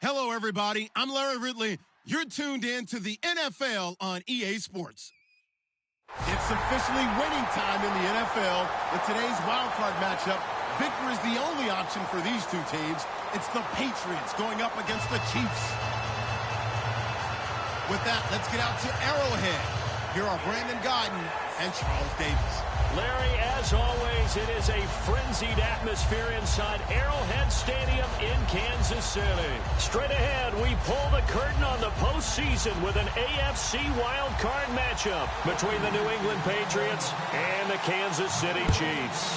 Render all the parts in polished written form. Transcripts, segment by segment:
Hello, everybody. I'm Larry Ridley. You're tuned in to the NFL on EA Sports. It's officially winning time in the NFL. In today's wildcard matchup, victory is the only option for these two teams. It's the Patriots going up against the Chiefs. With that, let's get out to Arrowhead. Here are Brandon Godden and Charles Davis. Larry, as always, it is a frenzied atmosphere inside Arrowhead Stadium in Kansas City. Straight ahead, we pull the curtain on the postseason with an AFC wildcard matchup between the New England Patriots and the Kansas City Chiefs.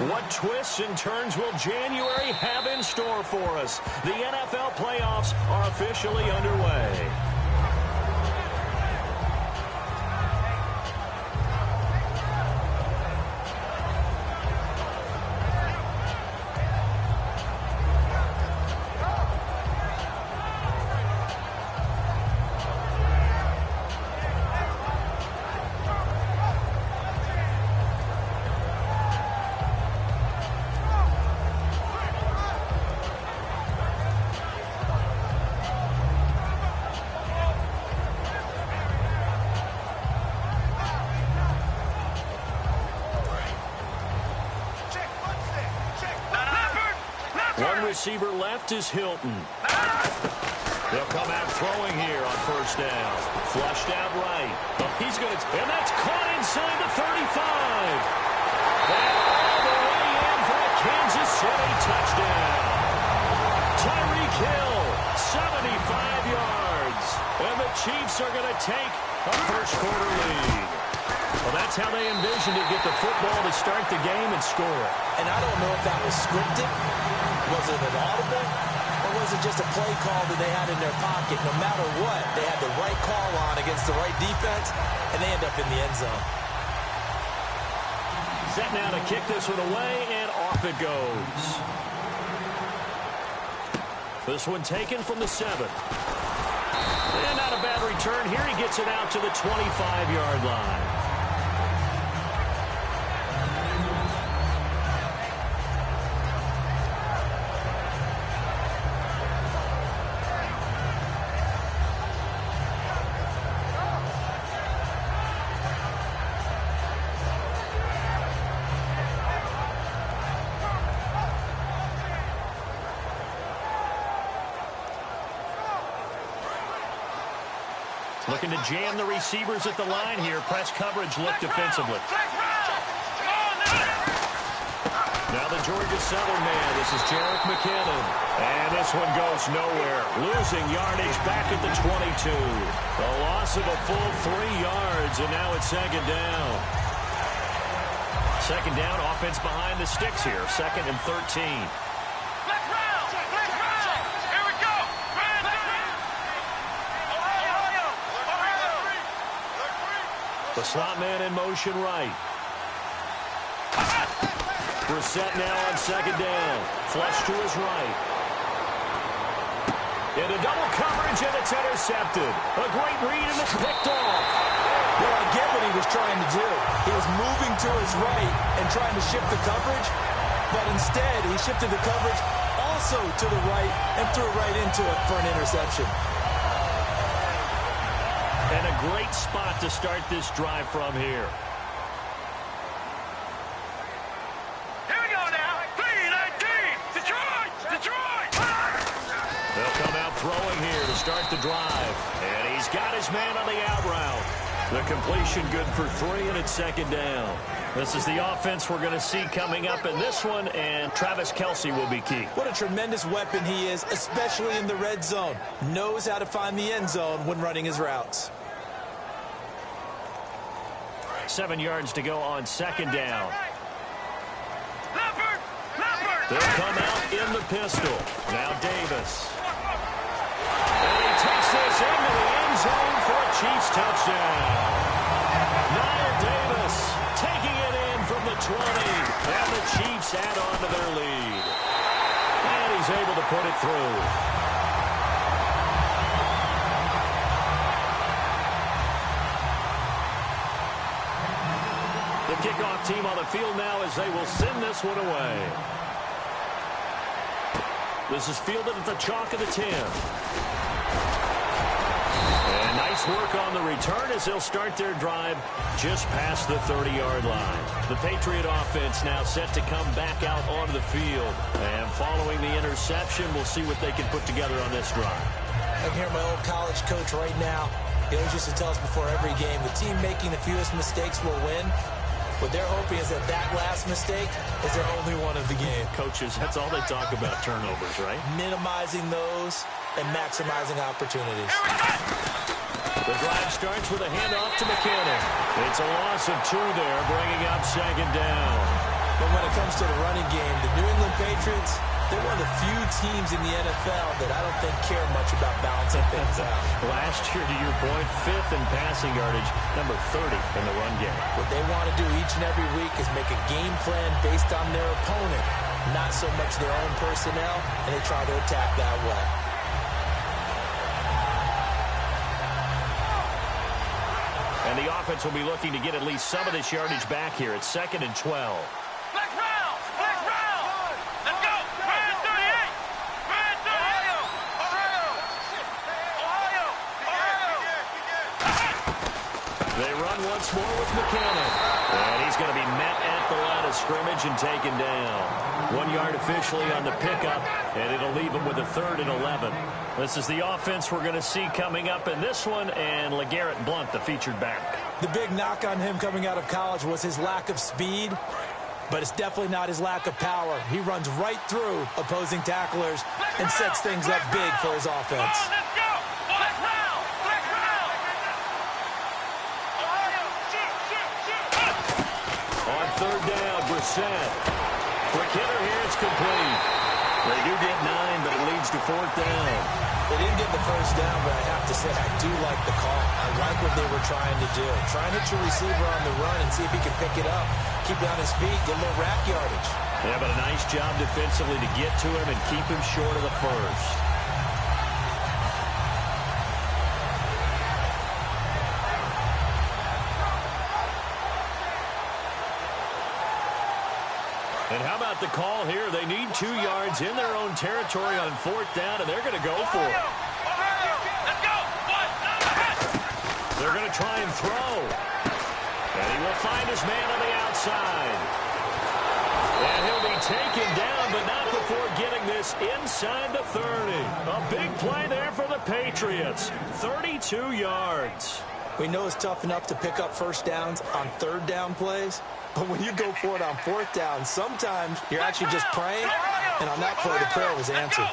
What twists and turns will January have in store for us? The NFL playoffs are officially underway. One receiver left is Hilton. They'll come out throwing here on first down. Flushed out right. Oh, he's going to, and that's caught inside the 35. And all the way in for a Kansas City touchdown. Tyreek Hill, 75 yards. And the Chiefs are going to take a first quarter lead. Well, that's how they envisioned to get the football to start the game and score. And I don't know if that was scripted. Was it an audible? Or was it just a play call that they had in their pocket? No matter what, they had the right call on against the right defense, and they end up in the end zone. Set now to kick this one away, and off it goes. This one taken from the 7. And not a bad return here. He gets it out to the 25-yard line. Looking to jam the receivers at the line here. Press coverage look defensively. Now the Georgia Southern man. This is Jerick McKinnon. And this one goes nowhere. Losing yardage back at the 22. A loss of a full 3 yards, and now it's second down. Second down, offense behind the sticks here. Second and 13. The slot man in motion right. We're set now on second down. Flush to his right. Into double coverage, and it's intercepted. A great read, and it's picked off. Well, I get what he was trying to do. He was moving to his right and trying to shift the coverage, but instead he shifted the coverage also to the right and threw it right into it for an interception. And a great spot to start this drive from here. Here we go now. 3-19. Detroit! Detroit! They'll come out throwing here to start the drive. And he's got his man on the out route. The completion good for 3, and it's second down. This is the offense we're going to see coming up in this one, and Travis Kelce will be key. What a tremendous weapon he is, especially in the red zone. Knows how to find the end zone when running his routes. 7 yards to go on second down. Leopard! Leopard! They'll come out in the pistol. Now Davis. And he takes this into the end zone for a Chiefs touchdown. Niall Davis taking it in from the 20. And the Chiefs add on to their lead. And he's able to put it through. The kickoff team on the field now as they will send this one away. This is fielded at the chalk of the 10. And nice work on the return as they'll start their drive just past the 30-yard line. The Patriot offense now set to come back out onto the field. And following the interception, we'll see what they can put together on this drive. I can hear my old college coach right now. He always used to tell us before every game, the team making the fewest mistakes will win. What they're hoping is that that last mistake is their only one of the game. Coaches, that's all they talk about, turnovers, right? Minimizing those and maximizing opportunities. The drive starts with a handoff to McKinnon. It's a loss of 2 there, bringing up second down. But when it comes to the running game, the New England Patriots, they're one of the few teams in the NFL that I don't think care much about balancing things out. Last year, to your point, 5th in passing yardage, number 30 in the run game. What they want to do each and every week is make a game plan based on their opponent, not so much their own personnel, and they try to attack that way. And the offense will be looking to get at least some of this yardage back here. It's 2nd and 12. Flex round! Flex round! Let's go! Brand 38! Brand 38! Ohio! They run once more with McKinnon. And he's going to be met at the line of scrimmage and taken down. 1 yard officially on the pickup, and it'll leave him with a 3rd and 11. This is the offense we're going to see coming up in this one, and LeGarrette Blount, the featured back. The big knock on him coming out of college was his lack of speed, but it's definitely not his lack of power. He runs right through opposing tacklers and sets things up big for his offense. Let's go! Flex round! Flex round! Ohio! Shoot! On 3rd down, Brissett. Quick hitter here, it's complete. They do get 9, but it leads to 4th down. They didn't get the first down, but I have to say I do like the call. I like what they were trying to do. Try and hit your receiver on the run and see if he can pick it up. Keep it on his feet, get a little rack yardage. Yeah, but a nice job defensively to get to him and keep him short of the first. And how about the call here? They need 2 yards in their own territory on 4th down, and they're going to go for it. Ohio! Let's go! They're going to try and throw. And he will find his man on the outside. And he'll be taken down, but not before getting this inside the 30. A big play there for the Patriots. 32 yards. We know it's tough enough to pick up first downs on 3rd down plays, but when you go for it on 4th down, sometimes you're actually just praying, and on that play, the prayer was answered.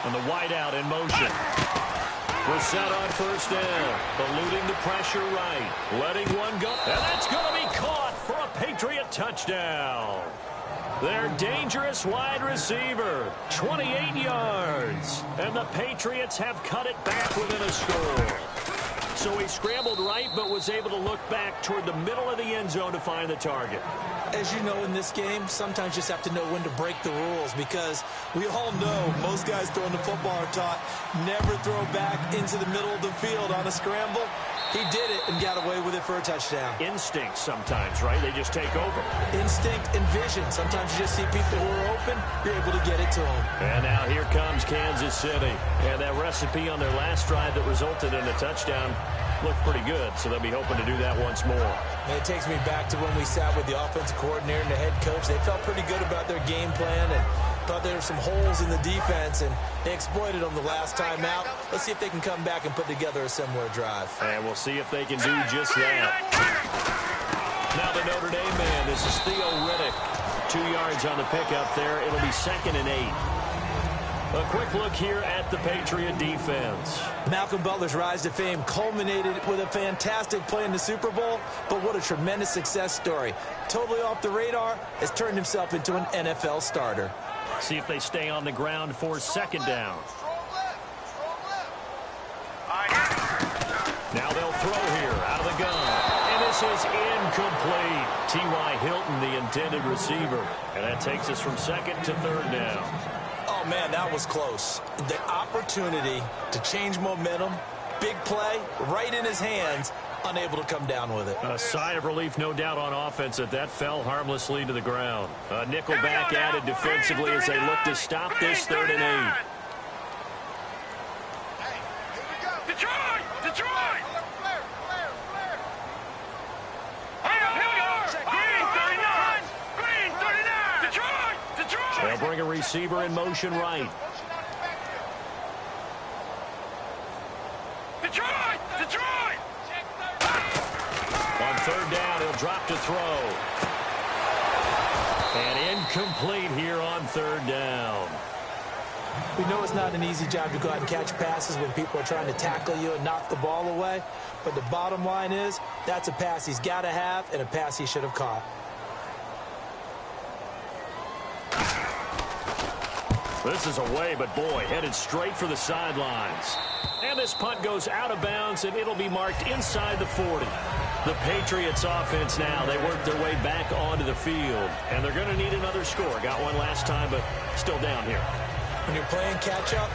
And the wideout in motion. Brissett on 1st down. Eluding the pressure right. Letting one go. And that's going to be caught for a Patriot touchdown. Their dangerous wide receiver. 28 yards. And the Patriots have cut it back within a score. So he scrambled right, but was able to look back toward the middle of the end zone to find the target. As you know, in this game, sometimes you just have to know when to break the rules, because we all know most guys throwing the football are taught never throw back into the middle of the field on a scramble. He did it and got away with it for a touchdown. Instinct sometimes, right? They just take over. Instinct and vision. Sometimes you just see people who are open, you're able to get it to them. And now here comes Kansas City. And that recipe on their last drive that resulted in a touchdown looked pretty good, so they'll be hoping to do that once more. And it takes me back to when we sat with the offensive coordinator and the head coach. They felt pretty good about their game plan and thought there were some holes in the defense, and they exploited them the last time out. Let's see if they can come back and put together a similar drive. And we'll see if they can do just that. Now the Notre Dame man, this is Theo Riddick. 2 yards on the pickup there. It'll be 2nd and 8. A quick look here at the Patriot defense. Malcolm Butler's rise to fame culminated with a fantastic play in the Super Bowl, but what a tremendous success story. Totally off the radar, has turned himself into an NFL starter. See if they stay on the ground for 2nd down. Now they'll throw here out of the gun. And this is incomplete. T.Y. Hilton, the intended receiver. And that takes us from 2nd to 3rd down. Oh, man, that was close. The opportunity to change momentum, big play right in his hands, unable to come down with it. A sigh of relief, no doubt, on offense that fell harmlessly to the ground. A nickel back added defensively as they look to stop this 3rd and 8. Detroit! Detroit! Green 39! Detroit! Detroit! They'll bring a receiver in motion right. Detroit! Detroit! On 3rd down, he'll drop to throw. And incomplete here on 3rd down. We know it's not an easy job to go out and catch passes when people are trying to tackle you and knock the ball away. But the bottom line is, that's a pass he's got to have and a pass he should have caught. This is away, but boy, headed straight for the sidelines. And this punt goes out of bounds, and it'll be marked inside the 40. The Patriots offense now, they work their way back onto the field. And they're going to need another score. Got one last time, but still down here. When you're playing catch-up,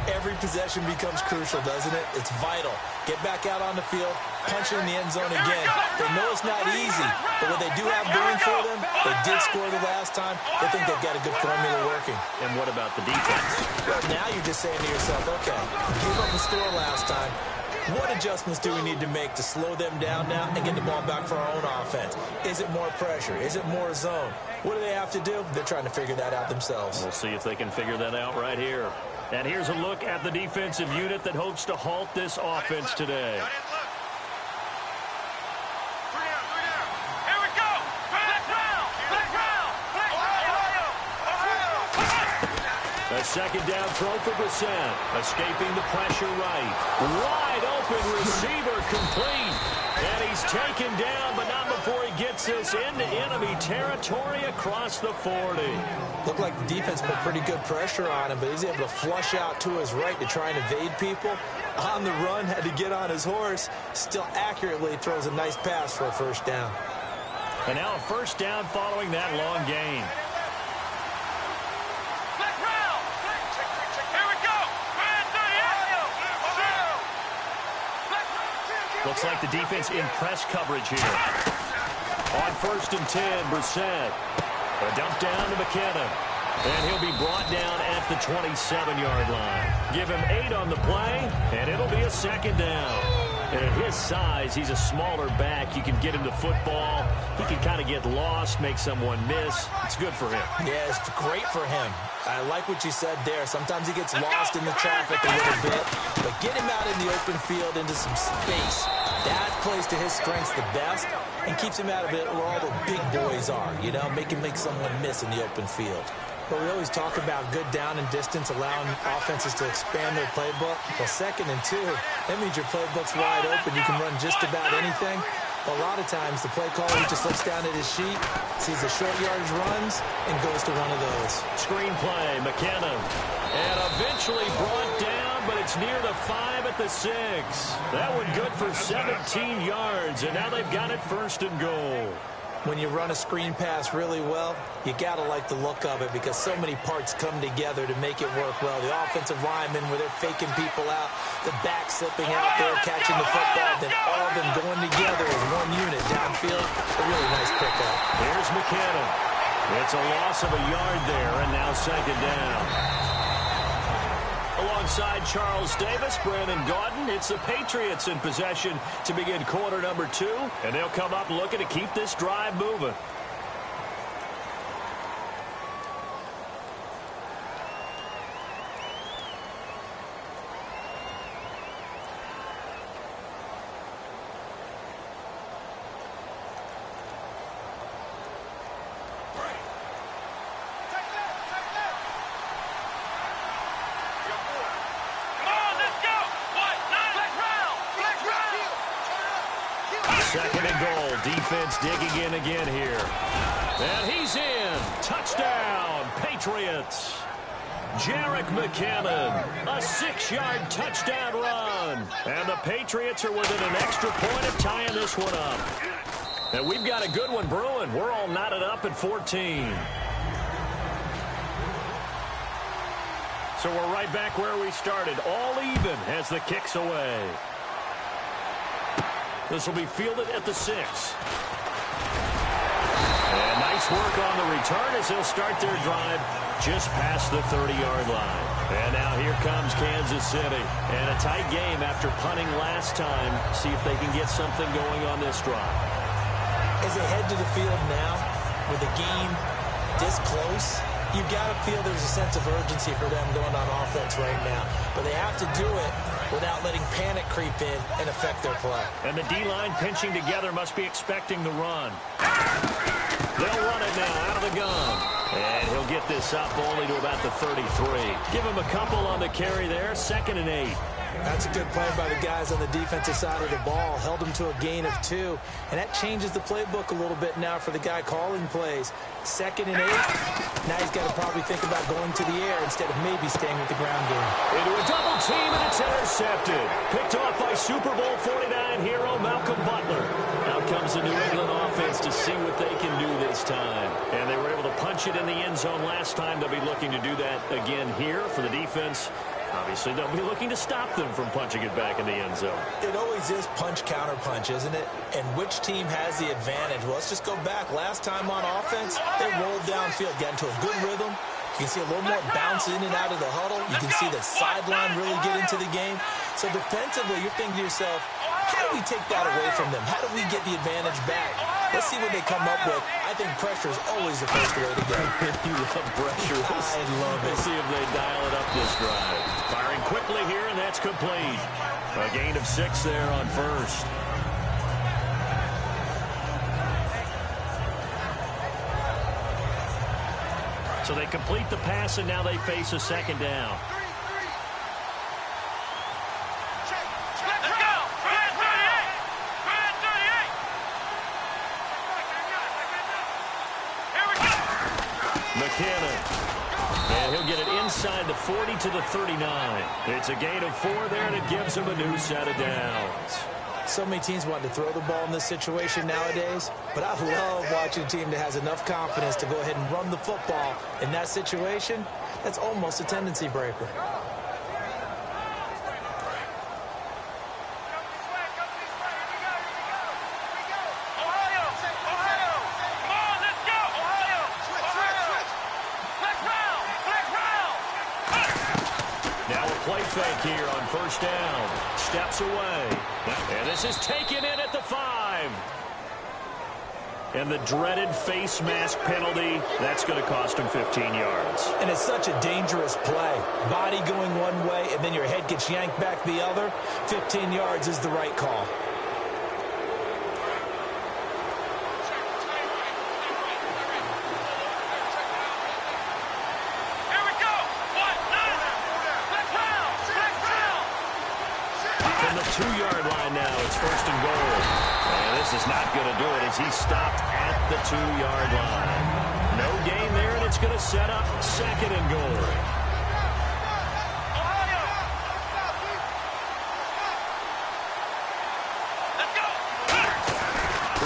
every possession becomes crucial, doesn't it? It's vital. Get back out on the field, punch it in the end zone again. They know it's not easy, but what they do have going for them, they did score the last time. They think they've got a good formula working. And what about the defense? Well, now you're just saying to yourself, okay, give up the score last time. What adjustments do we need to make to slow them down now and get the ball back for our own offense? Is it more pressure? Is it more zone? What do they have to do? They're trying to figure that out themselves. We'll see if they can figure that out right here. And here's a look at the defensive unit that hopes to halt this offense today. A 2nd down throw for Brissett. Escaping the pressure right. Wide open receiver complete. And he's taken down, but not before he gets this into enemy territory across the 40. Looked like the defense put pretty good pressure on him, but he's able to flush out to his right to try and evade people. On the run, had to get on his horse. Still accurately throws a nice pass for a 1st down. And now a 1st down following that long gain. Looks like the defense in press coverage here. On 1st and 10, Brissett. A dump down to McKinnon. And he'll be brought down at the 27-yard line. Give him 8 on the play, and it'll be a 2nd down. And at his size, he's a smaller back. You can get him the football. He can kind of get lost, make someone miss. It's good for him. Yeah, it's great for him. I like what you said there. Sometimes he gets lost in the traffic a little bit, but get him out in the open field into some space. That plays to his strengths the best and keeps him out of it where all the big boys are, you know, make someone miss in the open field. But we always talk about good down and distance, allowing offenses to expand their playbook. Well, 2nd and 2, that means your playbook's wide open. You can run just about anything. A lot of times, the play caller just looks down at his sheet, sees the short yardage runs, and goes to one of those. Screen play, McKinnon. And eventually brought down, but it's near the 5 at the 6. That one good for 17 yards, and now they've got it 1st and goal. When you run a screen pass really well, you got to like the look of it because so many parts come together to make it work well. The offensive linemen where they're faking people out, the back slipping out there, catching the football, then all of them going together as one unit downfield. A really nice pickup. Here's McKinnon. It's a loss of a yard there, and now 2nd down. Alongside Charles Davis, Brandon Gaudin, it's the Patriots in possession to begin quarter number 2, and they'll come up looking to keep this drive moving. Second and goal. Defense digging in again here. And he's in. Touchdown, Patriots. Jerick McKinnon, a 6-yard touchdown run. And the Patriots are within an extra point of tying this one up. And we've got a good one brewing. We're all knotted up at 14. So we're right back where we started. All even as the kick's away. This will be fielded at the 6. And nice work on the return as they'll start their drive just past the 30-yard line. And now here comes Kansas City. And a tight game after punting last time. See if they can get something going on this drive. As they head to the field now, with the game this close, you've got to feel there's a sense of urgency for them going on offense right now. But they have to do it without letting panic creep in and affect their play. And the D-line pinching together must be expecting the run. They'll run it now out of the gun. And he'll get this up only to about the 33. Give him a couple on the carry there. 2nd and 8. That's a good play by the guys on the defensive side of the ball. Held him to a gain of 2. And that changes the playbook a little bit now for the guy calling plays. 2nd and 8. Now he's got to probably think about going to the air instead of maybe staying with the ground game. Into a double team, and it's intercepted. Picked off by Super Bowl 49 hero Malcolm Butler. Now comes the New England offense to see what they can do this time. And they were able to punch it in the end zone last time. They'll be looking to do that again here for the defense. Obviously, they'll be looking to stop them from punching it back in the end zone. It always is punch-counter-punch, isn't it? And which team has the advantage? Well, let's just go back. Last time on offense, they rolled downfield, got into a good rhythm. You can see a little more bounce in and out of the huddle. You can see the sideline really get into the game. So defensively, you're thinking to yourself, how do we take that away from them? How do we get the advantage back? Let's see what they come up with. I think pressure is always the first way to go. You love pressure. I love it. Let's see if they dial it up this drive. Firing quickly here, and that's complete. A gain of 6 there on first. So they complete the pass, and now they face a 2nd down. McKinnon. And he'll get it inside the 40 to the 39. It's a gain of 4 there, and it gives him a new set of downs. So many teams want to throw the ball in this situation nowadays, but I love watching a team that has enough confidence to go ahead and run the football. In that situation, that's almost a tendency breaker. Play fake here on first down. Steps away. And this is taken in at the 5. And the dreaded face mask penalty, that's going to cost him 15 yards. And it's such a dangerous play. Body going one way, and then your head gets yanked back the other. 15 yards is the right call. First and goal. And this is not going to do it as he stopped at the 2-yard line. No gain there, and it's going to set up 2nd and goal.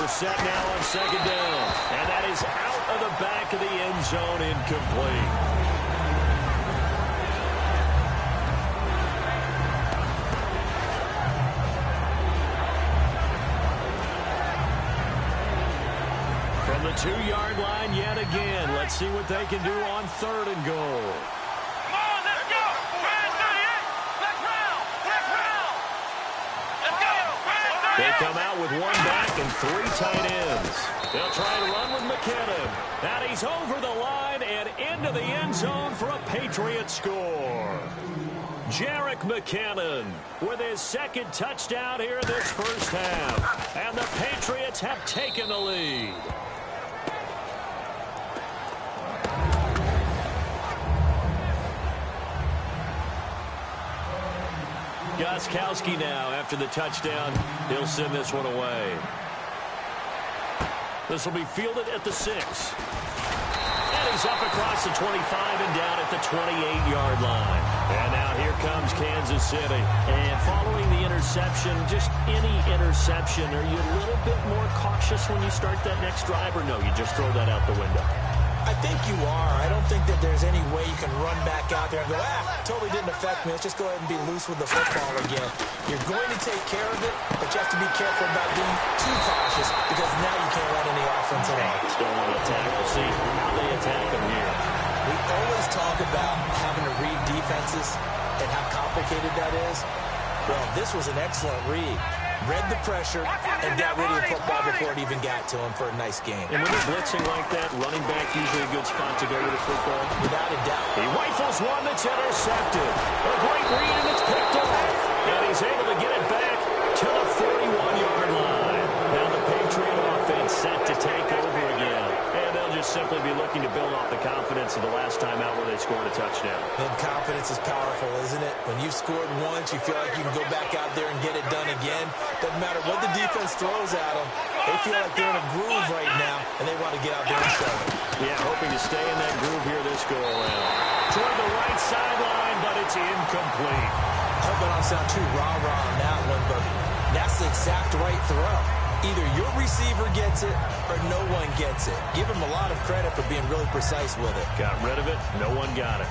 We're set now on 2nd down. And that is out of the back of the end zone, incomplete. The 2-yard line yet again. Let's see what they can do on 3rd and goal. Come on, let's go. 38. Let's round. Let's go. They come out with 1 back and 3 tight ends. They'll try to run with McKinnon. And he's over the line and into the end zone for a Patriot score. Jerick McKinnon with his 2nd touchdown here in this first half. And the Patriots have taken the lead. Gostkowski now, after the touchdown, he'll send this one away. This will be fielded at the 6. And he's up across the 25 and down at the 28-yard line. And now here comes Kansas City. And following the interception, just any interception, are you a little bit more cautious when you start that next drive, or no, you just throw that out the window? I think you are. I don't think that there's any way you can run back out there and go, totally didn't affect me. Let's just go ahead and be loose with the football again. You're going to take care of it, but you have to be careful about being too cautious because now you can't run any offense at all. Still want to attack. We'll see how they attack them here. We always talk about having to read defenses and how complicated that is. Well, this was an excellent read. Read the pressure and got rid of the football before it even got to him for a nice game. And when they're blitzing like that, running back usually a good spot to go with the football. Without a doubt. He rifles one that's intercepted. A great read, and it's picked off. And he's able to get it back to the 41-yard line. Now the Patriot offense set to take over again. And they'll just simply be looking to build off the confidence of the last time out where they scored a touchdown. And confidence is powerful, isn't it? When you've scored once, you feel like you can go back out there and get it done again. Doesn't matter what the defense throws at them. They feel like they're in a groove right now, and they want to get out there and show it. Yeah, hoping to stay in that groove here this go-around. Toward the right sideline, but it's incomplete. I hope I don't sound too rah-rah on that one, but that's the exact right throw. Either your receiver gets it or no one gets it. Give him a lot of credit for being really precise with it. Got rid of it. No one got it.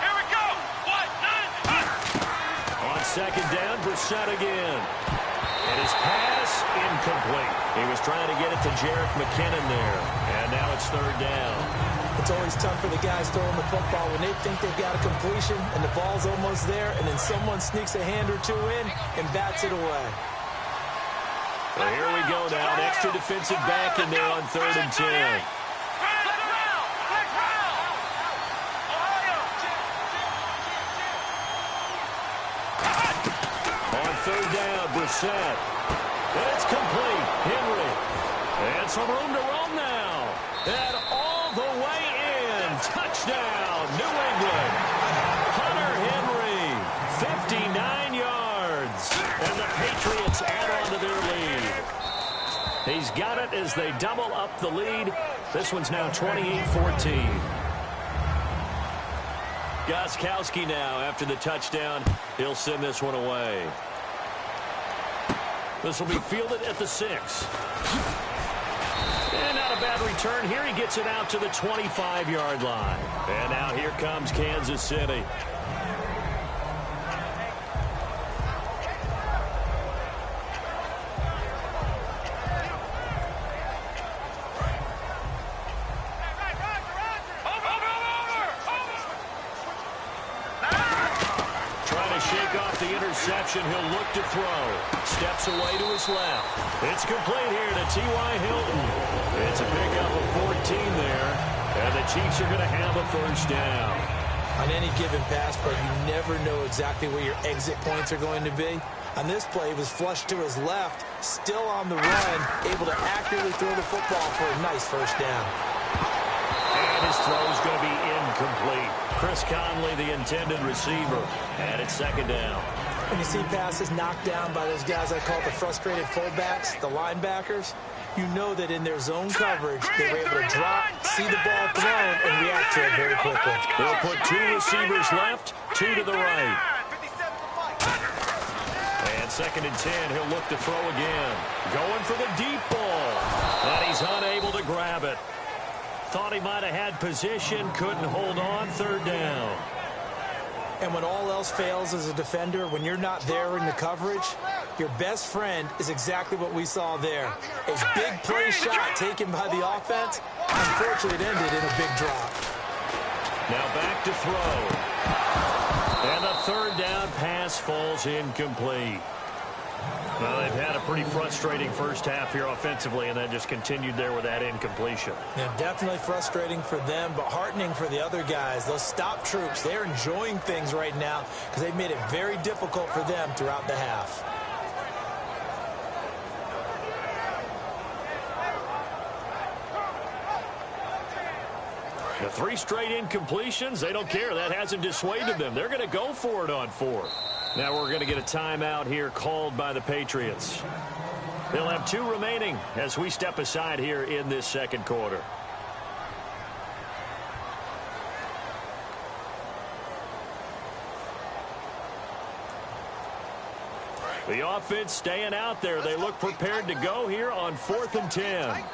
Here we go. On second down, Brissett again. And his pass, incomplete. He was trying to get it to Jerick McKinnon there. And now it's third down. It's always tough for the guys throwing the football when they think they've got a completion and the ball's almost there, and then someone sneaks a hand or two in and bats it away. Well, here we go now. An extra defensive back in there on 3rd and 10. On 3rd down, Brissett. And it's complete. Henry. And some room to roam now. And all the way in. Touchdown, New England. Hunter Henry, 59 yards. And the Patriots add on to their lead. He's got it as they double up the lead. This one's now 28-14. Gostkowski now after the touchdown. He'll send this one away. This will be fielded at the 6. And not a bad return. Here he gets it out to the 25-yard line. And now here comes Kansas City. Interception, he'll look to throw. Steps away to his left. It's complete here to T.Y. Hilton. It's a pickup of 14 there. And the Chiefs are going to have a first down. On any given pass play, you never know exactly where your exit points are going to be. On this play, he was flushed to his left, still on the run, able to accurately throw the football for a nice first down. And his throw is going to be incomplete. Chris Conley, the intended receiver. And it's second down. When you see passes knocked down by those guys I call the frustrated fullbacks, the linebackers, you know that in their zone coverage, they were able to drop, see the ball thrown, and react to it very quickly. They'll put 2 receivers left, 2 to the right. And 2nd and 10, he'll look to throw again. Going for the deep ball. And he's unable to grab it. Thought he might have had position, couldn't hold on, 3rd down. And when all else fails as a defender, when you're not there in the coverage, your best friend is exactly what we saw there. A big play shot taken by the offense. Unfortunately, it ended in a big drop. Now back to throw. And the 3rd down pass falls incomplete. Well, they've had a pretty frustrating first half here offensively, and then just continued there with that incompletion. Yeah, definitely frustrating for them, but heartening for the other guys. Those stop troops, they're enjoying things right now because they've made it very difficult for them throughout the half. The 3 straight incompletions, they don't care. That hasn't dissuaded them. They're going to go for it on 4th. Now we're going to get a timeout here called by the Patriots. They'll have 2 remaining as we step aside here in this second quarter. The offense staying out there. They look prepared to go here on 4th and 10. Now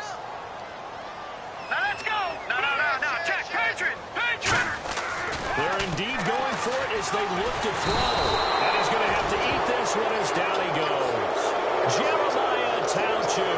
let's go. No. Check. Patriot. They're indeed going for it as they look to throw. And he's going to have to eat this one as down he goes. Jeremiah Tauchu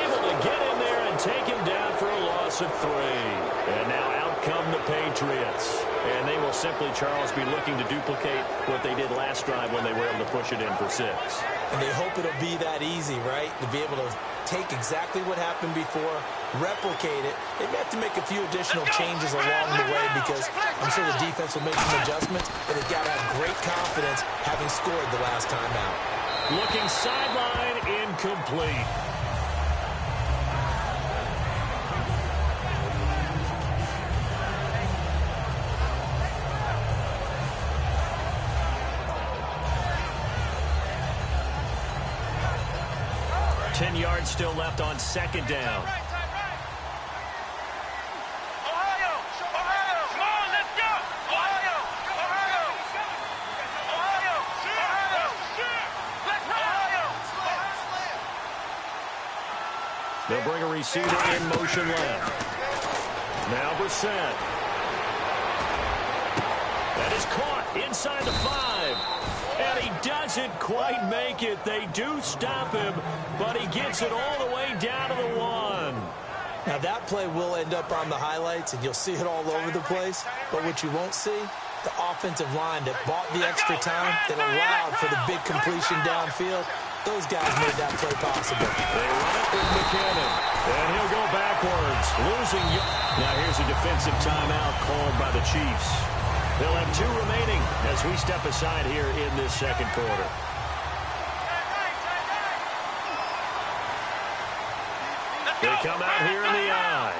able to get in there and take him down for a loss of 3. And now out come the Patriots. And they will simply, Charles, be looking to duplicate what they did last drive when they were able to push it in for 6. And they hope it'll be that easy, right? To be able to take exactly what happened before, replicate it. They may have to make a few additional changes along the way because I'm sure the defense will make some adjustments, but they've got to have great confidence having scored the last time out. Looking sideline, incomplete. Ten yards still left on 2nd down. Ohio. Come on, let's go. Ohio. They'll bring a receiver in motion left. Now Brissett. That is caught inside the 5. And he doesn't quite make it. They do stop him, but he gets it all the way down to the 1. Now that play will end up on the highlights, and you'll see it all over the place. But what you won't see, the offensive line that bought the extra time, that allowed for the big completion downfield. Those guys made that play possible. They run it with McKinnon, and he'll go backwards, losing. Now here's a defensive timeout called by the Chiefs. They'll have 2 remaining as we step aside here in this 2nd quarter. They come out here in the eye.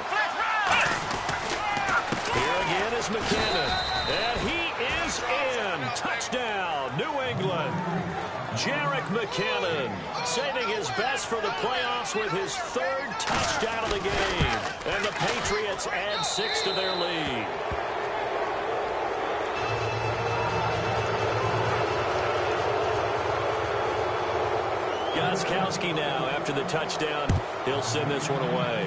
Here again is McKinnon. And he is in. Touchdown, New England. Jerick McKinnon saving his best for the playoffs with his 3rd touchdown of the game. And the Patriots add 6 to their lead. Gostkowski now after the touchdown. He'll send this one away.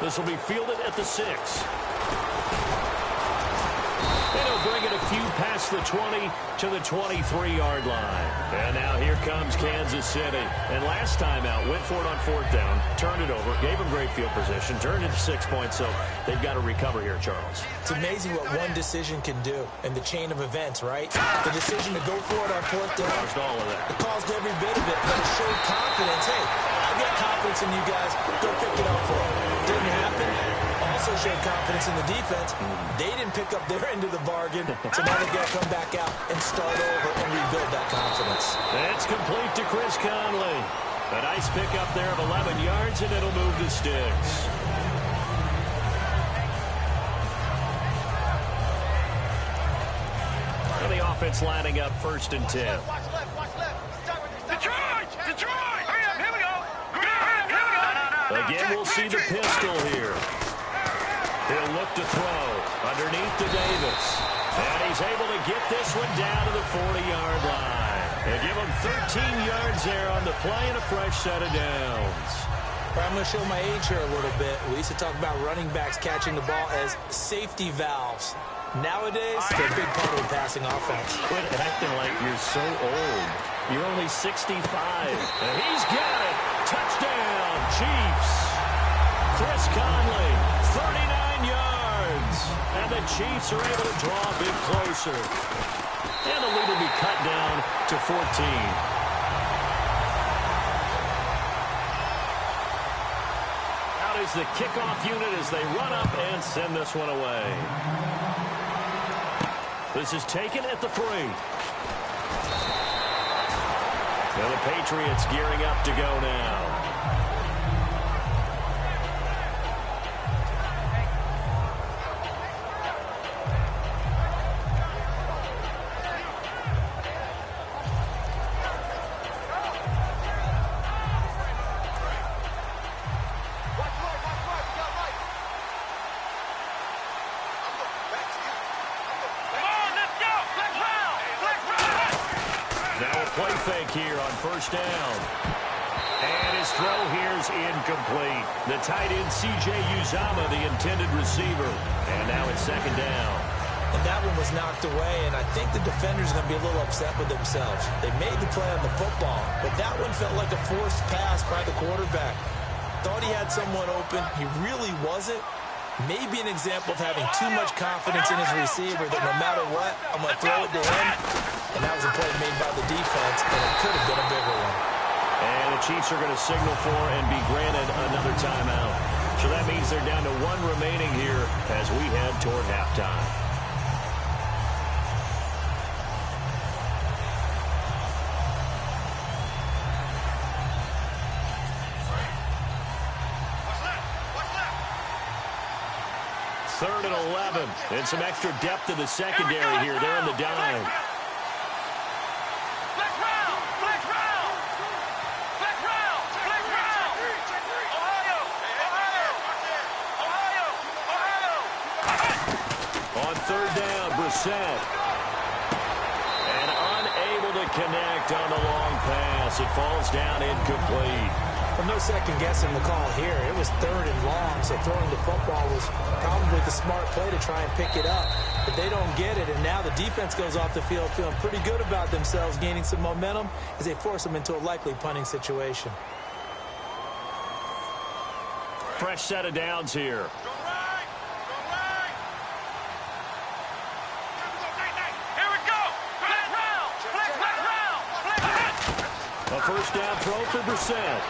This will be fielded at the 6. And he'll bring it a few past the 20 to the 23-yard line. And now here comes Kansas City. And last time out, went for it on 4th down, turned it over, gave him great field position, turned it to 6 points, so they've got to recover here, Charles. It's amazing what one decision can do in the chain of events, right? The decision to go for it on 4th down. Caused all of that. It caused every bit of it, but it showed confidence. Hey, I've got confidence in you guys. Go pick it up for them. Didn't happen. Also showed confidence in the defense. They didn't pick up their end of the bargain, so now they've got to come back out and start over and rebuild that confidence. That's complete to Chris Conley. A nice pickup there of 11 yards, and it'll move the sticks. And the offense lining up 1st and 10. Watch left. Detroit! Hurry up, here we go. No. Again, we'll see the pistol here. He'll look to throw underneath to Davis. And he's able to get this one down to the 40-yard line. And give him 13 yards there on the play and a fresh set of downs. I'm going to show my age here a little bit. We used to talk about running backs catching the ball as safety valves. Nowadays, they're a big part of the passing offense. Quit acting like you're so old. You're only 65. And he's got it. Touchdown, Chiefs. Chris Conley, 39 yards. And the Chiefs are able to draw a bit closer. And the lead will be cut down to 14. Out is the kickoff unit as they run up and send this one away. This is taken at the 3. Now the Patriots gearing up to go now. here on first down. And his throw here is incomplete. The tight end, C.J. Uzomah, the intended receiver. And now it's second down. And that one was knocked away, and I think the defenders are going to be a little upset with themselves. They made the play on the football, but that one felt like a forced pass by the quarterback. Thought he had someone open. He really wasn't. Maybe an example of having too much confidence in his receiver that no matter what, I'm going to throw it to him. And that was a play made by the defense, and it could have been a bigger one. And the Chiefs are going to signal for and be granted another timeout. So that means they're down to one remaining here as we head toward halftime. Third and 11. And some extra depth to the secondary here. They're in the dime. On third down, Brissett. And unable to connect on the long pass. It falls down incomplete. Well, no second guessing the call here. It was third and long, so throwing the football was probably the smart play to try and pick it up. But they don't get it, and now the defense goes off the field feeling pretty good about themselves, gaining some momentum as they force them into a likely punting situation. Fresh set of downs here. A first down throw for Brissett.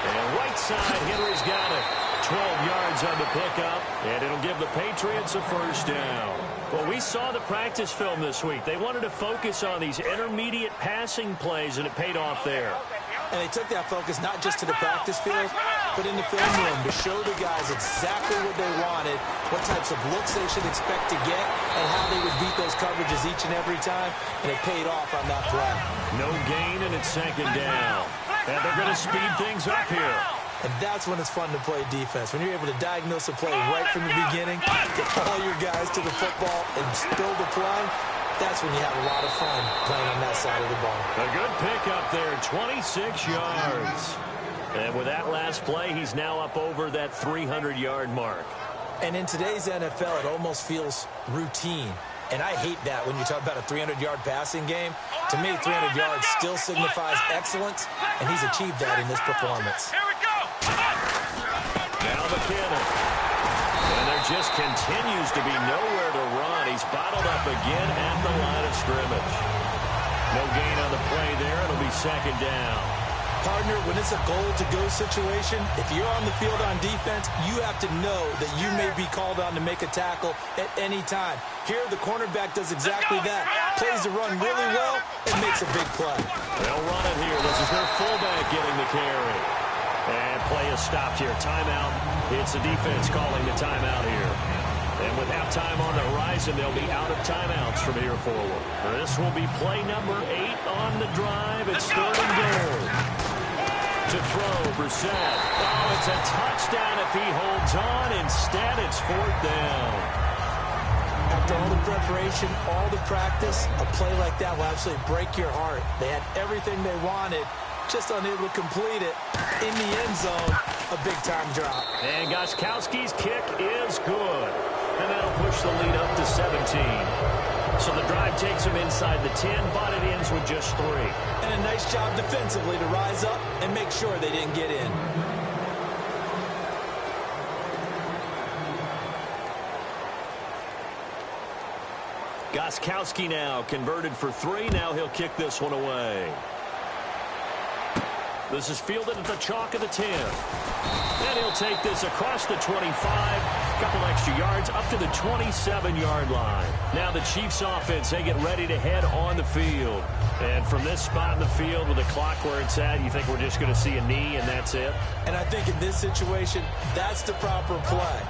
And right side, Henry's got it. 12 yards on the pickup, and it'll give the Patriots a first down. Well, we saw the practice film this week. They wanted to focus on these intermediate passing plays, and it paid off there. And they took that focus not just to the practice field, but in the film room to show the guys exactly what they wanted, what types of looks they should expect to get, and how they would beat those coverages each and every time, and it paid off on that play. No gain, and it's second down. And they're going to speed things up here. And that's when it's fun to play defense. When you're able to diagnose a play right from the beginning, get all your guys to the football and build a play, that's when you have a lot of fun playing on that side of the ball. A good pickup there, 26 yards. And with that last play, he's now up over that 300-yard mark. And in today's NFL, it almost feels routine. And I hate that when you talk about a 300-yard passing game. To me, 300 yards still signifies excellence, and he's achieved that in this performance. Here we go. Now McKinnon. And there just continues to be nowhere to run. He's bottled up again at the line of scrimmage. No gain on the play there. It'll be second down. Partner, when it's a goal-to-go situation, if you're on the field on defense, you have to know that you may be called on to make a tackle at any time. Here, the cornerback does exactly that. Plays the run really well and makes a big play. They'll run it here. This is their fullback getting the carry. And play is stopped here. Timeout. It's the defense calling the timeout here. And with halftime on the horizon, they'll be out of timeouts from here forward. This will be play number 8 on the drive. It's third and goal. To throw, Brissett. Oh, it's a touchdown if he holds on. Instead, it's fourth down. After all the preparation, all the practice, a play like that will absolutely break your heart. They had everything they wanted, just unable to complete it. In the end zone, a big-time drop. And Gostkowski's kick is good. And that'll push the lead up to 17. So the drive takes them inside the 10, but it ends with just 3. And a nice job defensively to rise up and make sure they didn't get in. Gostkowski now converted for 3. Now he'll kick this one away. This is fielded at the chalk of the 10. And he'll take this across the 25. A couple extra yards up to the 27-yard line. Now the Chiefs offense, they get ready to head on the field. And from this spot in the field with the clock where it's at, you think we're just going to see a knee and that's it? And I think in this situation, that's the proper play.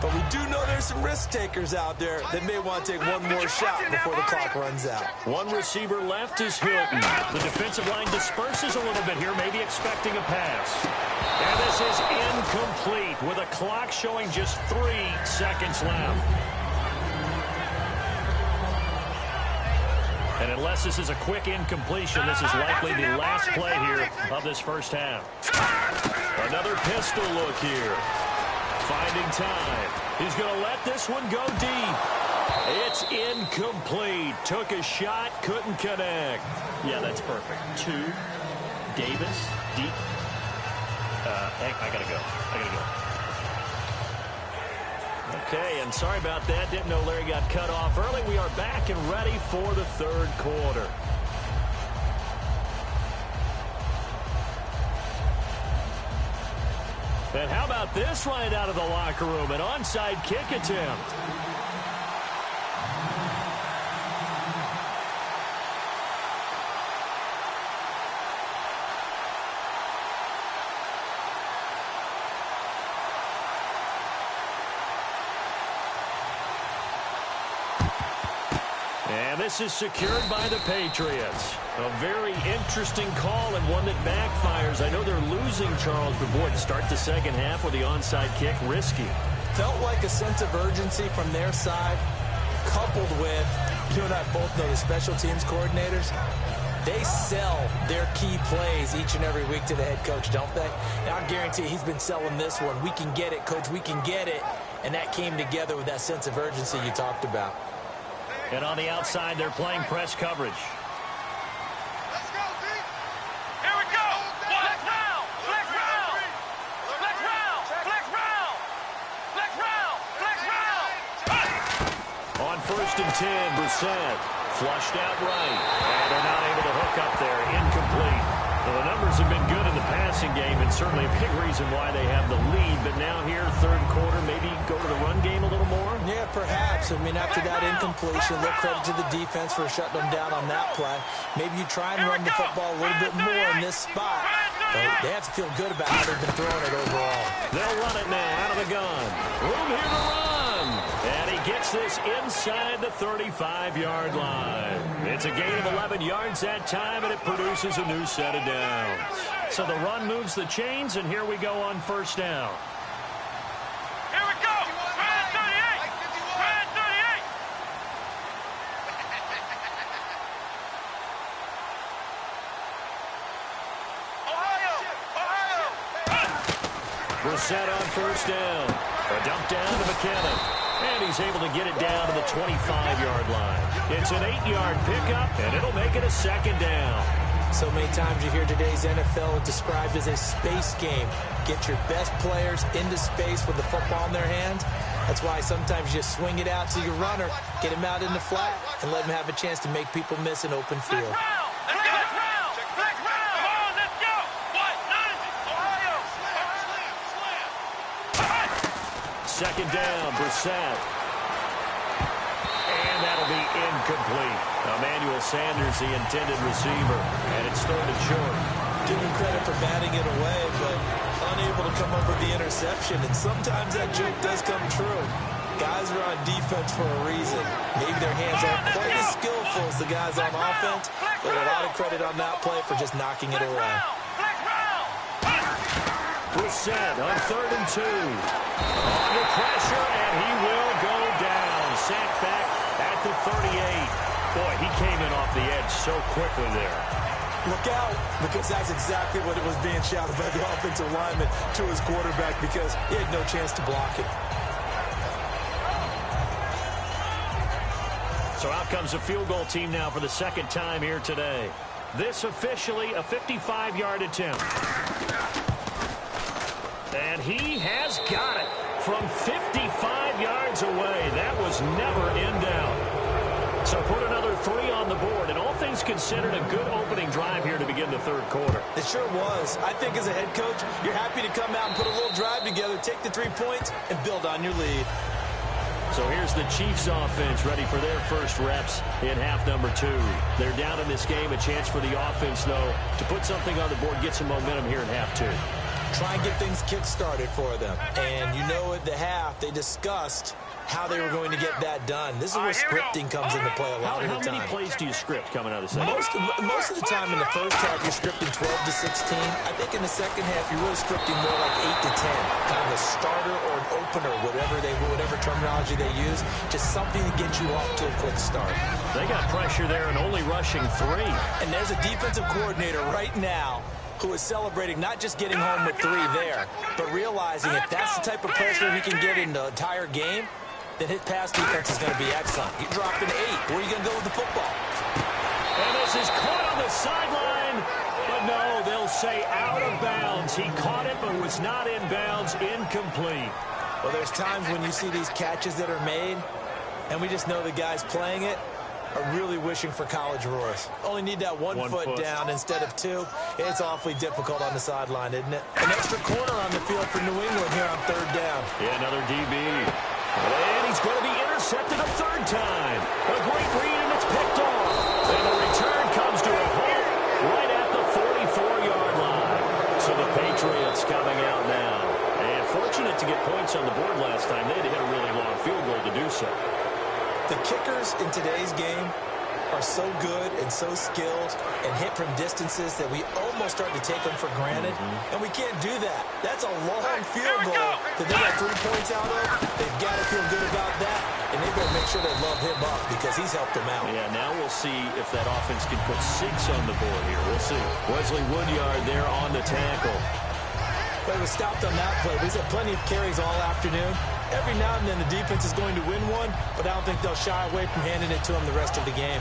But we do know there's some risk takers out there that may want to take one more shot before the clock runs out. One receiver left is Hilton. The defensive line disperses a little bit here, maybe expecting a pass. And this is incomplete with a clock showing just 3 seconds left. And unless this is a quick incompletion, this is likely the last play here of this first half. Another pistol look here. Finding time. He's going to let this one go deep. It's incomplete. Took a shot, couldn't connect. Yeah, that's perfect. 2, Davis, deep. I got to go. Okay, and sorry about that. Didn't know Larry got cut off early. We are back and ready for the third quarter. And how about this right out of the locker room? An onside kick attempt. And this is secured by the Patriots. A very interesting call and one that backfires. I know they're losing, Charles, but boy, to start the second half with the onside kick, risky. Felt like a sense of urgency from their side, coupled with, you and I both know the special teams coordinators. They sell their key plays each and every week to the head coach, don't they? And I guarantee he's been selling this one. We can get it, coach, we can get it. And that came together with that sense of urgency you talked about. And on the outside, they're playing press coverage. Let's go, D. Here we go. Flex round. Flex round. Flex round. Flex round. Flex round. Flex round. On 1st and 10, Brissett flushed out right. And they're not able to hook up there. Incomplete. Well, the numbers have been good in the passing game, and certainly a big reason why they have the lead. But now here, third quarter, maybe go to the run game a little more? Yeah, perhaps. I mean, after that incompletion, a little credit to the defense for shutting them down on that play. Maybe you try and run the football a little bit more in this spot. But they have to feel good about how they've been throwing it overall. They'll run it now out of the gun. Room here to run. And he gets this inside the 35-yard line. It's a gain of 11 yards that time, and it produces a new set of downs. So the run moves the chains, and here we go on first down. Here we go. Red 38. Red 38. Ohio. Brissett on first down. A dump down to McKinnon. And he's able to get it down to the 25-yard line. It's an 8-yard pickup, and it'll make it a second down. So many times you hear today's NFL described as a space game. Get your best players into space with the football in their hands. That's why sometimes you swing it out to your runner, get him out in the flat, and let him have a chance to make people miss an open field. Let's go. Flex round. Come on, let's go. What? Ohio. Second down, Brissett. And that'll be incomplete. Emmanuel Sanders, the intended receiver. And it's third and short. Give him credit for batting it away, but unable to come up with the interception. And sometimes that joke does come true. Guys are on defense for a reason. Maybe their hands aren't quite as skillful as the guys on offense, but a lot of credit on that play for just knocking it away. Brissett on third and 2. Under pressure, and he will go down. Sacked back at the 38. Boy, he came in off the edge so quickly there. Look out, because that's exactly what it was being shouted by the offensive lineman to his quarterback, because he had no chance to block it. So out comes a field goal team now for the second time here today. This officially a 55-yard attempt. And he has got it from 55 yards away. That was never in doubt. So put another 3 on the board, and all things considered, a good opening drive here to begin the third quarter. It sure was. I think as a head coach, you're happy to come out and put a little drive together, take the 3 points, and build on your lead. So here's the Chiefs offense ready for their first reps in half number 2. They're down in this game. A chance for the offense, though, to put something on the board, get some momentum here in half 2. try and get things kick-started for them. And you know at the half, they discussed how they were going to get that done. This is where scripting comes into play a lot of the time. How many plays do you script coming out of the second? Most of the time in the first half, you're scripting 12 to 16. I think in the second half, you're really scripting more like 8 to 10. Kind of a starter or an opener, whatever terminology they use. Just something to get you off to a quick start. They got pressure there and only rushing 3. And there's a defensive coordinator right now who is celebrating not just getting home with 3 there, but realizing if that's the type of pressure he can get in the entire game, then his pass defense is going to be excellent. You drop an 8. Where are you going to go with the football? And this is caught on the sideline. But no, they'll say out of bounds. He caught it but was not in bounds. Incomplete. Well, there's times when you see these catches that are made, and we just know the guys playing it are really wishing for college roars. Only need that one foot down instead of 2. It's awfully difficult on the sideline, isn't it? An extra corner on the field for New England here on 3rd down. Yeah, another DB. And he's going to be intercepted a 3rd time. A great read, and it's picked off. And the return comes to a halt right at the 44-yard line. So the Patriots coming out now. And fortunate to get points on the board last time. They had to hit a really long field goal to do so. The kickers in today's game are so good and so skilled and hit from distances that we almost start to take them for granted, and we can't do that. That's a long field goal that they got 3 points out of. They've got to feel good about that, and they better make sure they love him up because he's helped them out. Yeah, now we'll see if that offense can put 6 on the board here. We'll see. Wesley Woodyard there on the tackle. But it was stopped on that play. We've had plenty of carries all afternoon. Every now and then the defense is going to win one, but I don't think they'll shy away from handing it to them the rest of the game.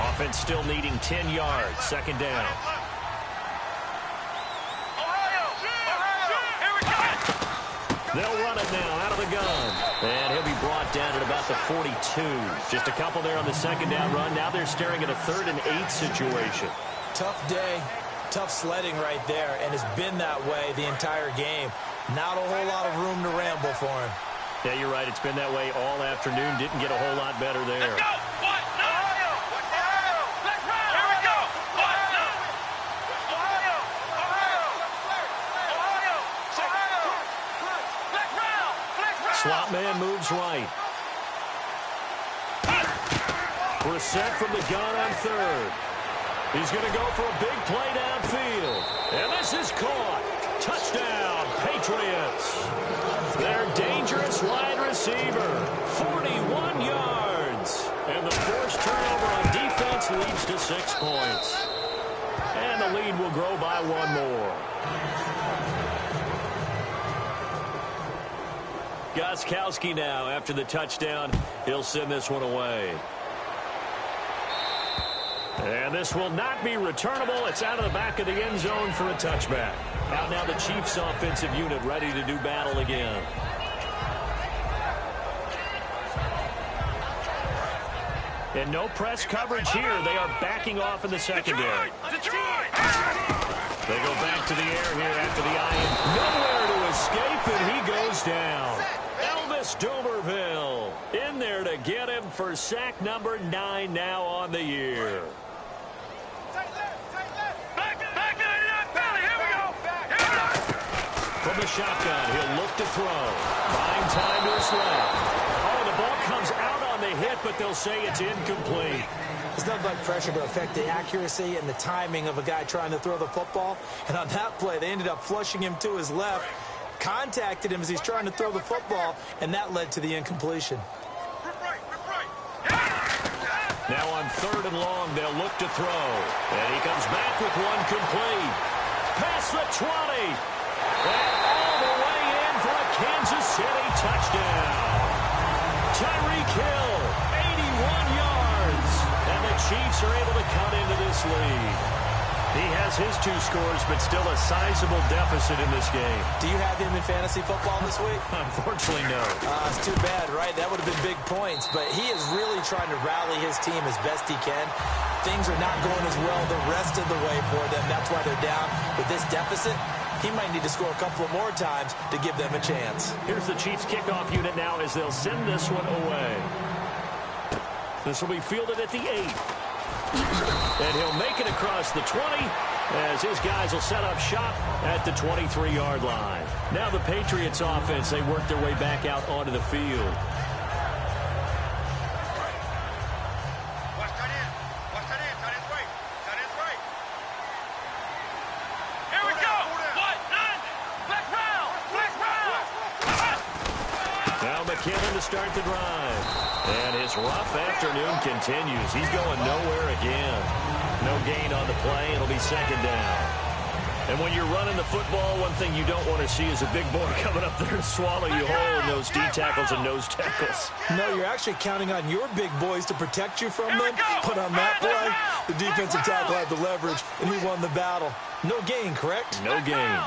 Offense still needing 10 yards. 2nd down. They'll run it now out of the gun. And he'll be brought down at about the 42. Just a couple there on the 2nd down run. Now they're staring at a 3rd and 8 situation. Tough day. Tough sledding right there, and it's been that way the entire game. Not a whole lot of room to ramble for him. Yeah, you're right. It's been that way all afternoon. Didn't get a whole lot better there. Let's go! What? No! Ohio! Let's run! Here we go! What? No! Ohio! Ohio! Ohio! Ohio! Let's round! Let's round! Slot man moves right. Brissett from the gun on 3rd. He's going to go for a big play downfield. And this is caught. Touchdown, Patriots. Their dangerous wide receiver, 41 yards. And the forced turnover on defense leads to 6 points. And the lead will grow by 1 more. Gostkowski now after the touchdown. He'll send this one away. And this will not be returnable. It's out of the back of the end zone for a touchback. Out now the Chiefs offensive unit ready to do battle again. And no press coverage here. They are backing off in the secondary. Detroit! They go back to the air here after the eye-in. Nowhere to escape, and he goes down. Elvis Dumerville in there to get him for sack number 9 now on the year. From the shotgun, he'll look to throw. Buying time to his left. Oh, the ball comes out on the hit, but they'll say it's incomplete. There's nothing like pressure to affect the accuracy and the timing of a guy trying to throw the football. And on that play, they ended up flushing him to his left, contacted him as he's trying to throw the football, and that led to the incompletion. Now on 3rd and long, they'll look to throw. And he comes back with one complete. Past the 20. And all the way in for a Kansas City touchdown. Tyreek Hill, 81 yards. And the Chiefs are able to cut into this lead. He has his 2 scores, but still a sizable deficit in this game. Do you have him in fantasy football this week? Unfortunately, no. It's too bad, right? That would have been big points. But he is really trying to rally his team as best he can. Things are not going as well the rest of the way for them. That's why they're down. With this deficit, he might need to score a couple of more times to give them a chance. Here's the Chiefs kickoff unit now as they'll send this one away. This will be fielded at the 8. And he'll make it across the 20 as his guys will set up shop at the 23-yard line. Now the Patriots offense, they work their way back out onto the field. McKinnon to start the drive. And his rough afternoon continues. He's going nowhere again. No gain on the play. It'll be second down. And when you're running the football, one thing you don't want to see is a big boy coming up there to swallow you whole in those D tackles and nose tackles. No, you're actually counting on your big boys to protect you from them. But on that play, the defensive tackle had the leverage, and he won the battle. No gain, correct? No gain.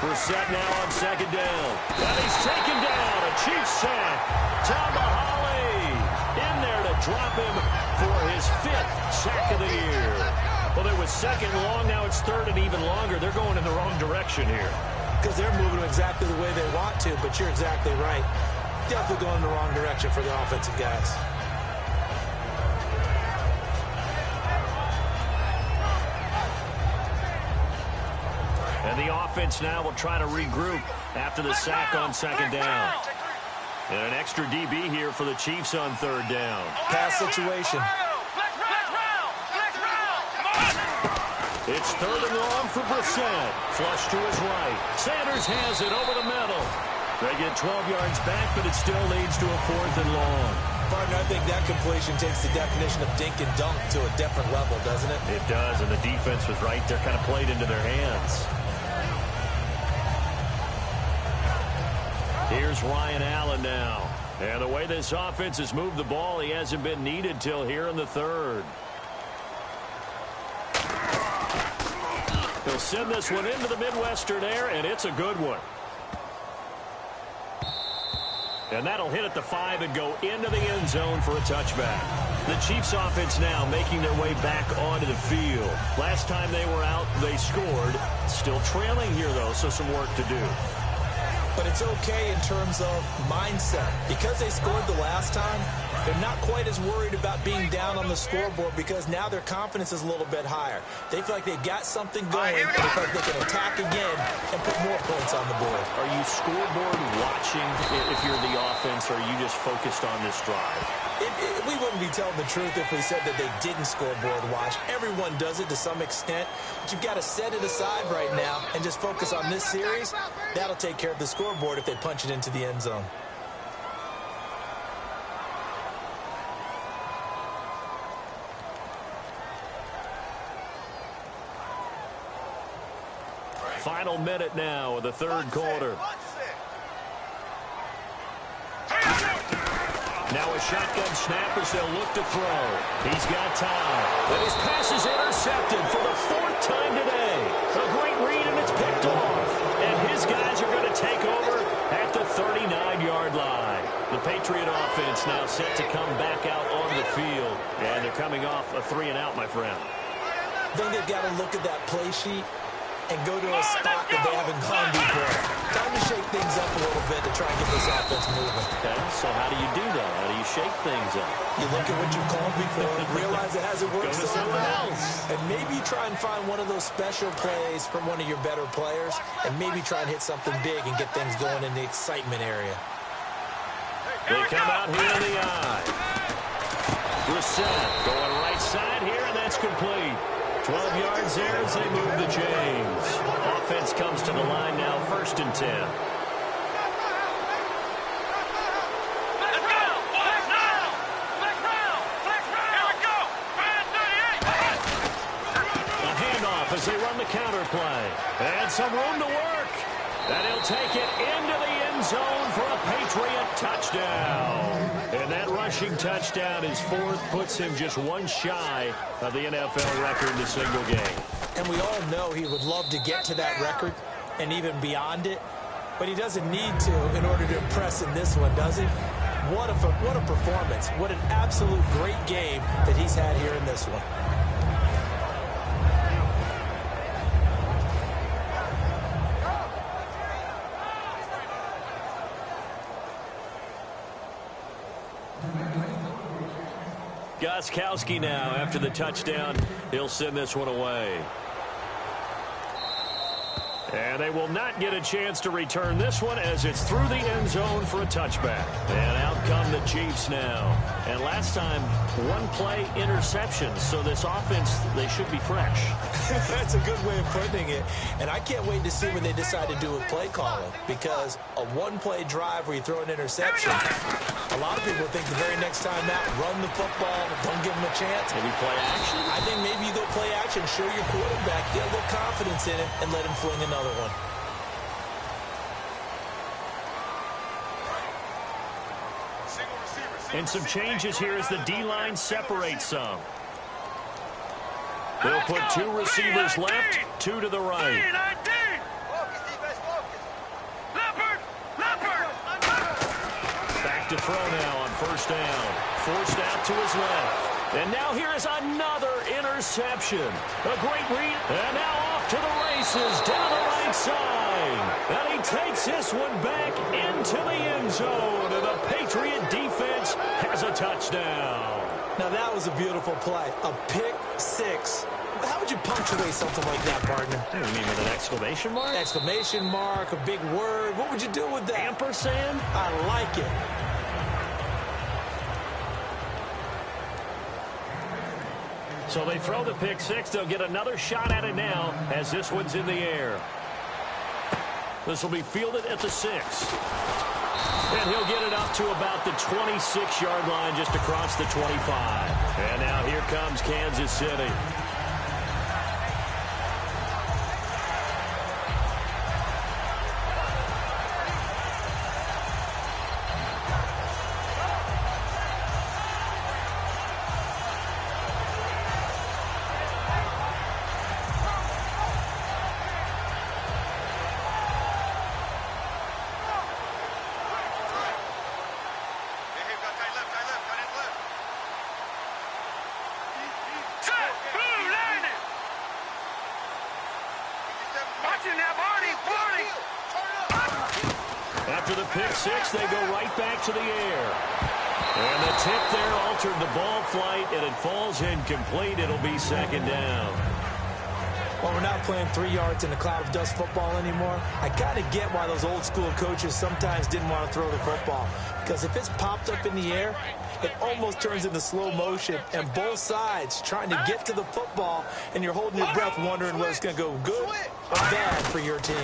Brissett now on second down. And he's taken down. A Chiefs sack. Tamahali in there to drop him for his 5th sack of the year. Well, it was second long. Now it's third and even longer. They're going in the wrong direction here. Because they're moving exactly the way they want to, but you're exactly right. Definitely going in the wrong direction for the offensive guys. And the offense now will try to regroup after the sack on second down. And an extra DB here for the Chiefs on third down. Pass situation. It's third and long for Brissett. Flush to his right. Sanders has it over the middle. They get 12 yards back, but it still leads to a 4th and long. Partner, I think that completion takes the definition of dink and dunk to a different level, doesn't it? It does, and the defense was right there, kind of played into their hands. Here's Ryan Allen now. And the way this offense has moved the ball, he hasn't been needed till here in the third. He'll send this one into the Midwestern air, and it's a good one. And that'll hit at the 5 and go into the end zone for a touchback. The Chiefs offense now making their way back onto the field. Last time they were out, they scored. Still trailing here, though, so some work to do. But it's okay in terms of mindset. Because they scored the last time, they're not quite as worried about being down on the scoreboard because now their confidence is a little bit higher. They feel like they've got something going, and they feel like they can attack again and put more points on the board. Are you scoreboard watching if you're the offense, or are you just focused on this drive? We wouldn't be telling the truth if we said that they didn't scoreboard watch. Everyone does it to some extent, but you've got to set it aside right now and just focus on this series. That'll take care of the scoreboard if they punch it into the end zone. Final minute now of the third quarter. Now a shotgun snap as they'll look to throw. He's got time. And his pass is intercepted for the 4th time today. A great read, and it's picked off. And his guys are going to take over at the 39-yard line. The Patriot offense now set to come back out on the field. And they're coming off a 3-and-out, my friend. I think they've got to look at that play sheet and go to a spot that they haven't gone before. Time to shake things up a little bit to try and get this offense moving. Okay, so how do you do that? How do you shake things up? You look at what you've called before, realize it hasn't worked Go to so something well, else. and maybe try and find one of those special plays from one of your better players, and maybe try and hit something big and get things going in the excitement area. They come out here in the eye. Brissett going right side here, and that's complete. 12 yards there as they move the chains. Offense comes to the line now, 1st and 10. A handoff as they run the counter play. And some room to work. And he'll take it into the end zone for a Patriot touchdown. And that rushing touchdown, his 4th, puts him just one shy of the NFL record in a single game. And we all know he would love to get to that record and even beyond it, but he doesn't need to in order to impress in this one, does he? What a performance. What an absolute great game that he's had here in this one. Gostkowski now after the touchdown. He'll send this one away. And they will not get a chance to return this one as it's through the end zone for a touchback. And out come the Chiefs now. And last time, one-play interceptions. So this offense, they should be fresh. That's a good way of putting it. And I can't wait to see what they decide to do with play calling. Because a one-play drive where you throw an interception, a lot of people think the very next time out, run the football, don't give them a chance. Maybe play action? I think maybe you go play action, show your quarterback, get a little confidence in him, and let him fling another one. And some changes here as the D-line separates some. They'll put two receivers left, two to the right. Back to throw now on first down. Forced out to his left. And now here is another interception. A great read. And now off to the races down the right side. And he takes this one back into the end zone. And the Patriot defense has a touchdown. Now that was a beautiful play. A pick six. How would you punctuate something like that, partner? You mean with an exclamation mark? Exclamation mark, a big word. What would you do with that? Ampersand? I like it. So they throw the pick six. They'll get another shot at it now as this one's in the air. This will be fielded at the 6. And he'll get it up to about the 26-yard line just across the 25. And now here comes Kansas City. After the pick six, they go right back to the air. And the tip there altered the ball flight, and it falls incomplete. It'll be second down. Well, we're not playing 3 yards in a cloud of dust football anymore. I kind of get why those old school coaches sometimes didn't want to throw the football. Because if it's popped up in the air, it almost turns into slow motion. And both sides trying to get to the football, and you're holding your breath wondering whether it's going to go good or bad for your team.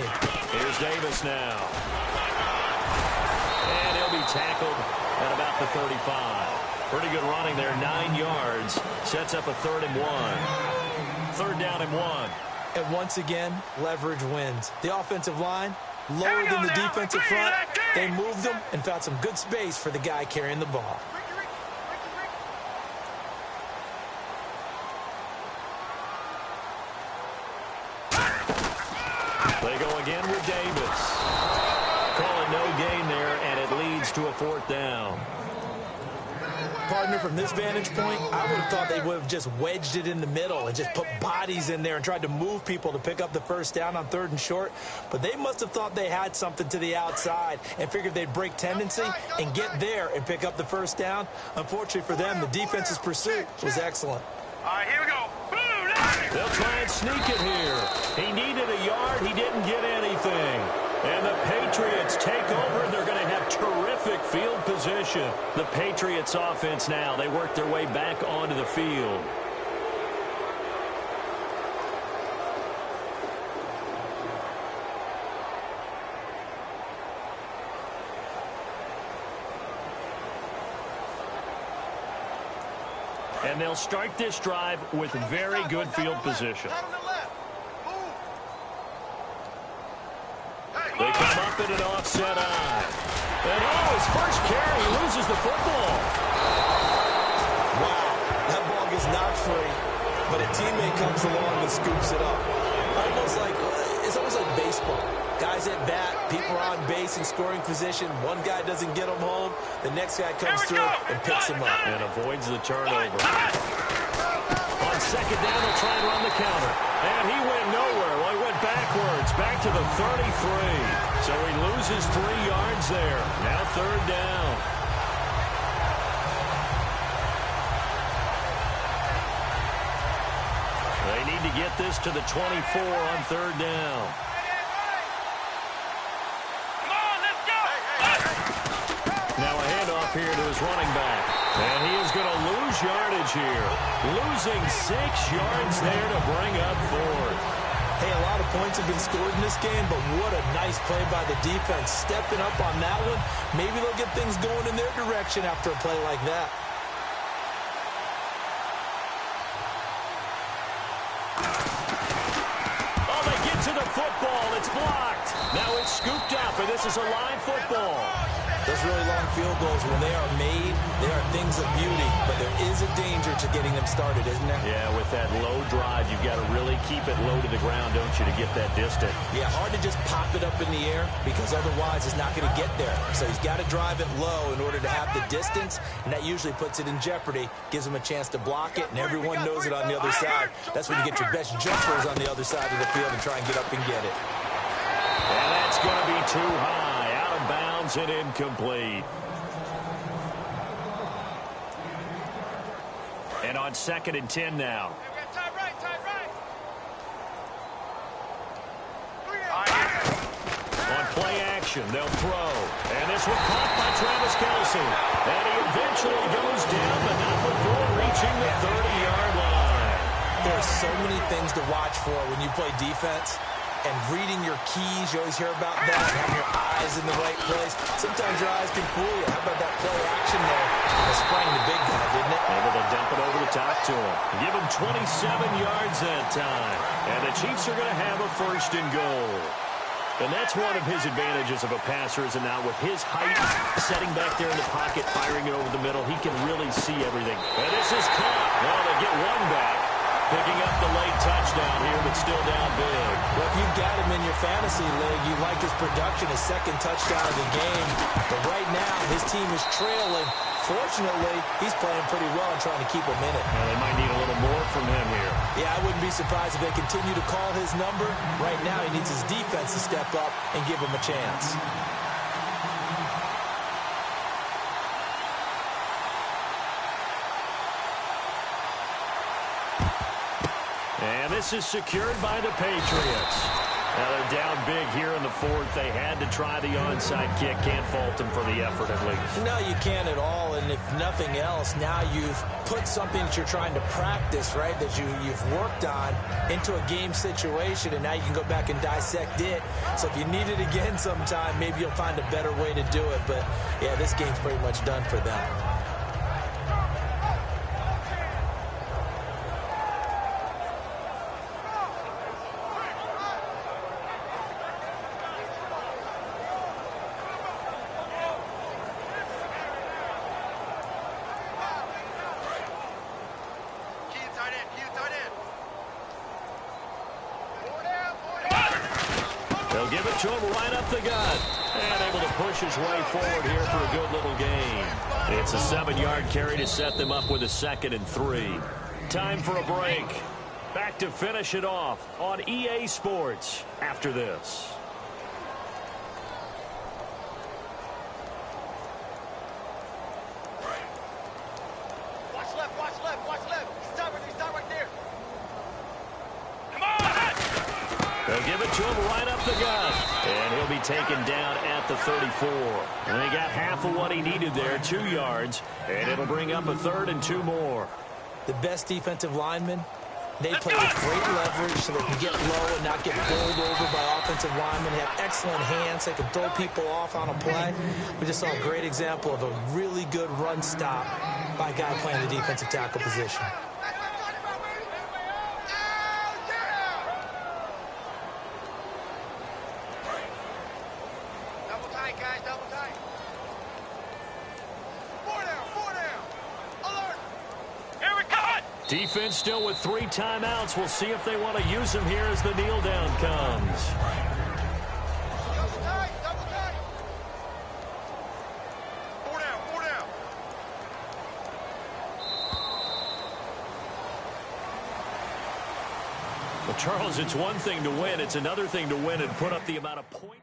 Here's Davis now. And he'll be tackled at about the 35. Pretty good running there, 9 yards. Sets up a 3rd and 1. 3rd down and 1. And once again, leverage wins. The offensive line, lower than the defensive front. They moved them and found some good space for the guy carrying the ball. They go again with Davis. Call it no gain there, and it leads to a 4th down. Partner, from this vantage point, I would have thought they would have just wedged it in the middle and just put bodies in there and tried to move people to pick up the 1st down on 3rd and short. But they must have thought they had something to the outside and figured they'd break tendency and get there and pick up the 1st down. Unfortunately for them, the defense's pursuit was excellent. All right, here we go. They'll try and sneak it here. He needed a yard. He didn't get anything. And the Patriots take over. They're going to have terrific field position. The Patriots offense now. They work their way back onto the field. And they'll start this drive with very good field position. They come up in an offset eye. And his first carry, he loses the football. Wow, that ball gets knocked free, but a teammate comes along and scoops it up. It's almost like baseball. Guys at bat, people are on base in scoring position. One guy doesn't get him home. The next guy comes through and picks him up. And avoids the turnover. On 2nd down, they'll try and run the counter. And he went nowhere. Well, he went backwards, back to the 33. So he loses 3 yards there. Now 3rd down. get this to the 24 on third down. Come on, let's go. Now a handoff here to his running back. And he is going to lose yardage here. Losing 6 yards there to bring up fourth. Hey, a lot of points have been scored in this game, but what a nice play by the defense. Stepping up on that one. Maybe they'll get things going in their direction after a play like that. Oh, they get to the football. It's blocked. Now it's scooped up, and this is a live football. Those really long field goals, when they are made, they are things of beauty. But there is a danger to getting them started, isn't there? Yeah, with that low drive, you've got to really keep it low to the ground, don't you, to get that distance. Yeah, hard to just pop it up in the air because otherwise it's not going to get there. So he's got to drive it low in order to have the distance, and that usually puts it in jeopardy, gives him a chance to block it, and everyone knows it on the other side. That's when you get your best jumpers on the other side of the field and try and get up and get it. And that's going to be too high, out of bounds and incomplete. And on 2nd and 10 now. Time right. On play action, they'll throw. And this one caught by Travis Kelce. And he eventually goes down, but not before reaching the 30-yard line. There are so many things to watch for when you play defense. And reading your keys, you always hear about that, having your eyes in the right place. Sometimes your eyes can fool you. How about that play action there? It sprang the big guy, didn't it? Able to dump it over the top to him. Give him 27 yards that time. And the Chiefs are going to have a 1st and goal. And that's one of his advantages of a passer, is now with his height, setting back there in the pocket, firing it over the middle, he can really see everything. And this is caught. Well, they get one back. Picking up the late touchdown here, but still down big. Well, if you've got him in your fantasy league, you like his production, his 2nd touchdown of the game. But right now, his team is trailing. Fortunately, he's playing pretty well and trying to keep him in it. Well, they might need a little more from him here. Yeah, I wouldn't be surprised if they continue to call his number. Right now, he needs his defense to step up and give him a chance. And this is secured by the Patriots. Now they're down big here in the 4th. They had to try the onside kick. Can't fault them for the effort, at least. No, you can't at all. And if nothing else, now you've put something that you're trying to practice, right, that you've worked on into a game situation, and now you can go back and dissect it. So if you need it again sometime, maybe you'll find a better way to do it. But, yeah, this game's pretty much done for them. They'll give it to him right up the gut. And able to push his way forward here for a good little gain. It's a 7-yard carry to set them up with a 2nd and 3. Time for a break. Back to finish it off on EA Sports after this. Stop right there. Come on! They'll give it to him right up the gut. And he'll be taken down at the 34. And he got half of what he needed there, 2 yards. And it'll bring up a 3rd and 2 more. The best defensive linemen, they play with great leverage so they can get low and not get bowled over by offensive linemen. They have excellent hands. They can throw people off on a play. We just saw a great example of a really good run stop by a guy playing the defensive tackle position. Double tight, guys, double tight. 4 down, 4 down. Alert. Here we go. Defense still with 3 timeouts. We'll see if they want to use them here as the kneel down comes. Double tight, double tight. 4 down, 4 down. Well, Charles, it's one thing to win. It's another thing to win and put up the amount of points.